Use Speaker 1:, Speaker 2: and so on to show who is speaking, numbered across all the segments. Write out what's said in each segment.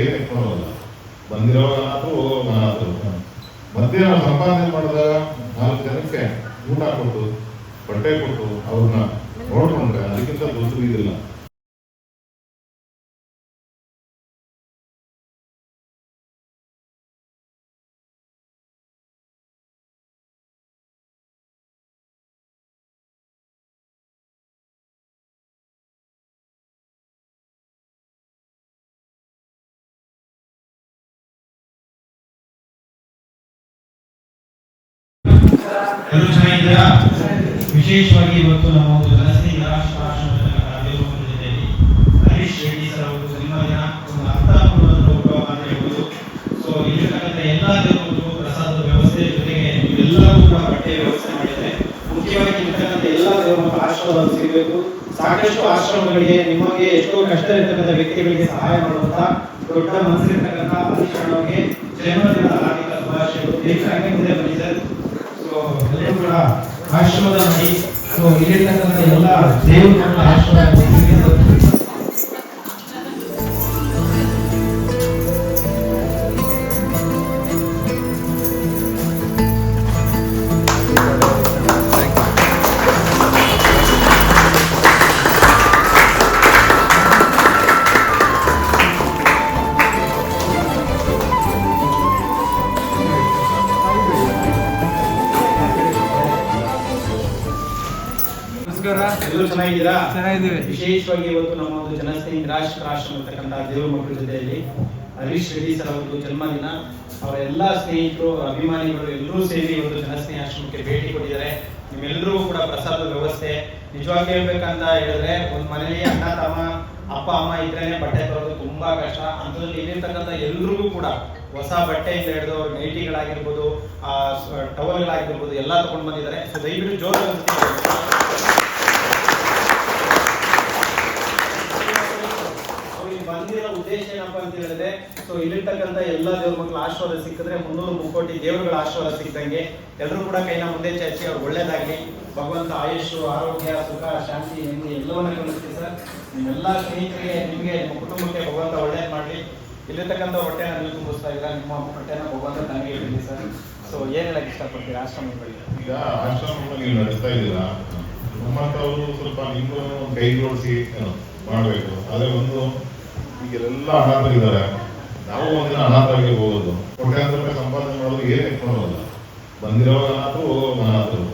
Speaker 1: ಏನು ಇಟ್ಕೊಳ್ಳೋಲ್ಲ. ಬಂದಿರೋವಾಗಾದ್ರೂ ಹೋಗೋವಾಗಾದ್ರೂ ಮತ್ತೆ ನಾವು ಸಂಪಾದನೆ ಮಾಡಿದಾಗ 4 ಜನಕ್ಕೆ ಊಟ ಕೊಟ್ಟು ಬಟ್ಟೆ ಕೊಟ್ಟು ಅವ್ರನ್ನ ನೋಡ್ಕೊಂಡ್ರೆ ಅದಕ್ಕಿಂತ ದೊಡ್ಡ ಇದಿಲ್ಲ.
Speaker 2: ಎಲ್ಲರೂ ಚೆನ್ನಾಗಿದ್ದೀರಾ? ವಿಶೇಷವಾಗಿ ಇವತ್ತು ನಮ್ಮ ಒಂದು ಜನಸ್ನೇಹಿ ರಾಷ್ಟ್ರದ ಜೊತೆಯಲ್ಲಿ ಹರೀಶ್ ರೆಡ್ಡಿ ಸರ್ ಅವರು ಜನ್ಮದಿನ ಒಂದು ಅರ್ಥಪೂರ್ಣ ಲೋಕವಾಗಿ ಅಂತ ಹೇಳ್ಬೋದು. ಸೊ ಇಲ್ಲಿರ್ತಕ್ಕಂಥ ಎಲ್ಲ ದೇವರುಗಳು ಪ್ರಸಾದದ ವ್ಯವಸ್ಥೆ ಜೊತೆಗೆ ಎಲ್ಲರೂ ಕೂಡ ಬಟ್ಟೆ ವ್ಯವಸ್ಥೆ ಮಾಡಿದ್ದಾರೆ. ಮುಖ್ಯವಾಗಿ ಇರ್ತಕ್ಕಂಥ ಎಲ್ಲ ದೇವರ ಆಶೀರ್ವಾದ ಸಿಗಬೇಕು. ಸಾಕಷ್ಟು ಆಶ್ರಮಗಳಿಗೆ ನಿಮಗೆ ಎಷ್ಟೋ ಕಷ್ಟ ಇರ್ತಕ್ಕಂಥ ವ್ಯಕ್ತಿಗಳಿಗೆ ಸಹಾಯ ಮಾಡುವಂತ ದೊಡ್ಡ ಮನಸ್ಸಿರ್ತಕ್ಕಂಥ ಹರೀಶ್ ಅವರಿಗೆ ಜನ್ಮದಿನದ ಹಾರ್ದಿಕ ಶುಭಾಶಯಗಳು. ಬನ್ನಿ ಸರ್. ಎಲ್ಲರೂ ಕೂಡ ಆಶೀರ್ವಾದ ಮಾಡಿ. ಇಲ್ಲಿರ್ತಕ್ಕಂಥ ಎಲ್ಲ ದೇವರ ಆಶೀರ್ವಾದ ಎಲ್ಲರೂ ಚೆನ್ನಾಗಿದ್ದೀರಾ?
Speaker 3: ಚೆನ್ನಾಗಿದ್ದೀವಿ.
Speaker 2: ವಿಶೇಷವಾಗಿ ಇವತ್ತು ನಮ್ಮ ಒಂದು ಜನಸ್ನೇಹಿ ರಾಷ್ಟ್ರಾಶ್ರಮ ಇರ್ತಕ್ಕಂಥ ದೇವರ ಮಕ್ಕಳ ಜೊತೆಯಲ್ಲಿ ಹರೀಶ್ ರೆಡ್ಡಿ ಸರ್ ಅವರದ್ದು ಜನ್ಮದಿನ. ಅವರ ಎಲ್ಲಾ ಸ್ನೇಹಿತರು ಅಭಿಮಾನಿಗಳು ಎಲ್ಲರೂ ಸೇರಿ ಇವತ್ತು ಜನಸ್ನೇಹಿ ಆಶ್ರಮಕ್ಕೆ ಭೇಟಿ ಕೊಟ್ಟಿದ್ದಾರೆ. ನಿಮ್ಮೆಲ್ಲರೂ ಕೂಡ ಪ್ರಸಾದ ವ್ಯವಸ್ಥೆ ನಿಜವಾಗಿ ಹೇಳ್ಬೇಕಂತ ಹೇಳಿದ್ರೆ ಒಂದು ಮನೆಯಲ್ಲಿ ಅಣ್ಣ ತಮ್ಮ ಅಪ್ಪ ಅಮ್ಮ ಇದ್ರೇನೆ ಬಟ್ಟೆ ತರೋದು ತುಂಬಾ ಕಷ್ಟ. ಅಂಥದ್ರಲ್ಲಿ ಇಲ್ಲಿರ್ತಕ್ಕಂಥ ಎಲ್ರಿಗೂ ಕೂಡ ಹೊಸ ಬಟ್ಟೆಯಿಂದ ಹಿಡಿದು ಅವ್ರ ನೈಟಿಗಳಾಗಿರ್ಬೋದು, ಟವಲ್ಗಳಾಗಿರ್ಬೋದು ಎಲ್ಲ ತಗೊಂಡು ಬಂದಿದ್ದಾರೆ. ಸೊ ದಯವಿಟ್ಟು ಜೋರು ಬಂದಿರೋ ಉದ್ದೇಶ ಏನಪ್ಪಾ ಅಂತ ಹೇಳಿದ್ರೆ, ಸೊ ಇಲ್ಲಿರ್ತಕ್ಕಂಥ ಎಲ್ಲ ದೇವ್ರ ಮಕ್ಕಳ ಆಶೀರ್ವಾದ ಸಿಕ್ಕಿದ್ರೆ 300 ಮುಕ್ಕೋಟಿ ದೇವರುಗಳ ಆಶೀರ್ವಾದ ಸಿಕ್ಕಂಗೆ ಎಲ್ಲರೂ ಕೂಡ ಕೈನ ಮುಂದೆ ಚಾಚಿ ಅವ್ರು ಒಳ್ಳೇದಾಗ್ಲಿ, ಭಗವಂತ ಆಯುಷು ಆರೋಗ್ಯ ಸುಖ ಶಾಂತಿ ನೆಮ್ಮದಿ ಎಲ್ಲವನ್ನ ಕಲಿಸ್ತೀವಿ ಸರ್. ನಿಮ್ಮೆಲ್ಲ ಸ್ನೇಹಿತರಿಗೆ ನಿಮಗೆ ನಿಮ್ಮ ಕುಟುಂಬಕ್ಕೆ ಭಗವಂತ ಒಳ್ಳೇದು ಮಾಡಲಿ. ಇಲ್ಲಿರ್ತಕ್ಕಂಥ ಹೊಟ್ಟೆನ ನೀವು ತುಂಬಿಸ್ತಾ ಇದ್ದೀರಾ, ನಿಮ್ಮ ಹೊಟ್ಟೆನ ಭಗವಂತ ನನಗೆ ಇರಲಿ ಸರ್. ಸೊ ಏನ್ ಹೇಳಕ್ ಇಷ್ಟಪಡ್ತೀರಾ ಆಶ್ರಮಗಳಿಗೆ?
Speaker 1: ಈಗ ಆಶ್ರಮವನ್ನು ನೀವು ನಡೆಸ್ತಾ ಇದ್ದೀರಾ, ನಮ್ಮಂತವರು ಸ್ವಲ್ಪ ನಿಮ್ಗೂ ಕೈ ಜೋಡಿಸಿ ಮಾಡಬೇಕು. ಅದೇ ಒಂದು ಈಗೆಲ್ಲ ಅನಾಥರಿದ್ದಾರೆ, ನಾವು ಒಂದಿನ ಅನಾಥರಿಗೆ ಹೋಗೋದು, ಕೋಟ್ಯಾಂತರ ರೂಪಾಯಿ ಸಂಪಾದನೆ ಮಾಡೋದು ಏನು ಇಟ್ಕೊಳ್ಳೋಲ್ಲ. ಬಂದಿರೋವಾಗಾದ್ರೂ ಹೋಗೋವಾಗಾದ್ರೂ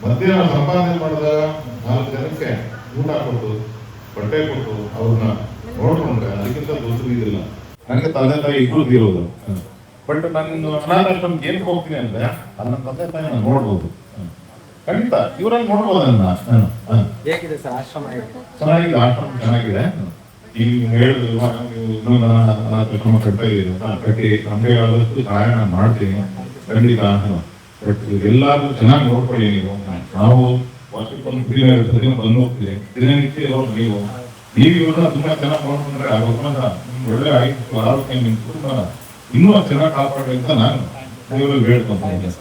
Speaker 1: ಮತ್ತೆ ನಾವು ಸಂಪಾದನೆ ಮಾಡಿದಾಗ 4 ಜನಕ್ಕೆ ಊಟ ಕೊಟ್ಟು ಬಟ್ಟೆ ಕೊಟ್ಟು ಅವ್ರನ್ನ ನೋಡ್ಕೊಂಡ್ರೆ ಅದಕ್ಕಿಂತ ದೊಡ್ಡ ಇದಿಲ್ಲ. ನನಗೆ ತಂದೆ ತಾಯಿ ಇಬ್ರು ಇರೋದು, ಬಟ್ ನಾನು ಅನಾಥಾಶ್ರಮಕ್ಕೆ ಏನಕ್ಕೆ ಹೋಗ್ತೀನಿ ಅಂದ್ರೆ ನನ್ನ ತಂದೆ ತಾಯಿ ನಾನು ನೋಡ್ಬೋದು. ಖಂಡಿತ ಇವರಲ್ಲಿ ನೋಡ್ಬೋದು.
Speaker 3: ಹೇಗಿದೆ ಸರ್ ಆಶ್ರಮ?
Speaker 1: ಚೆನ್ನಾಗಿದೆ, ಆಶ್ರಮ ಚೆನ್ನಾಗಿದೆ. ಈಗ ಹೇಳಿದ್ರು ನೀವು ಇನ್ನೊಂದು ಅನಾಥಾಶ್ರಮ ಕಟ್ತಾ ಇದ್ದೀರಿ, ಕಟ್ಟಿ ನಮಗೆ ಆದಷ್ಟು ಸಹಾಯ ನಾನು ಮಾಡ್ತೀನಿ ಖಂಡಿತ. ಬಟ್ ಎಲ್ಲಾದ್ರೂ ಚೆನ್ನಾಗಿ ನೋಡ್ಕೊಳ್ಳಿ ನೀವು. ನಾವು ವರ್ಷಕ್ಕೊಂದು ಸರಿ ಬಂದು ಹೋಗ್ತೀವಿ, ದಿನನಿತ್ಯ ಇರೋರು ನೀವು ಇವ್ರನ್ನ ತುಂಬಾ ಚೆನ್ನಾಗಿ ನೋಡ್ಕೊಂಡ್ರೆ ಒಳ್ಳೆ ಆರೋಗ್ಯ ನಿಮ್ಮ ಕುಟುಂಬ ಇನ್ನೂ ಚೆನ್ನಾಗಿ ಕಾಪಾಡಿ ಅಂತ ನಾನು ನೀವು ಹೇಳ್ಕೊಂತೀನಿ.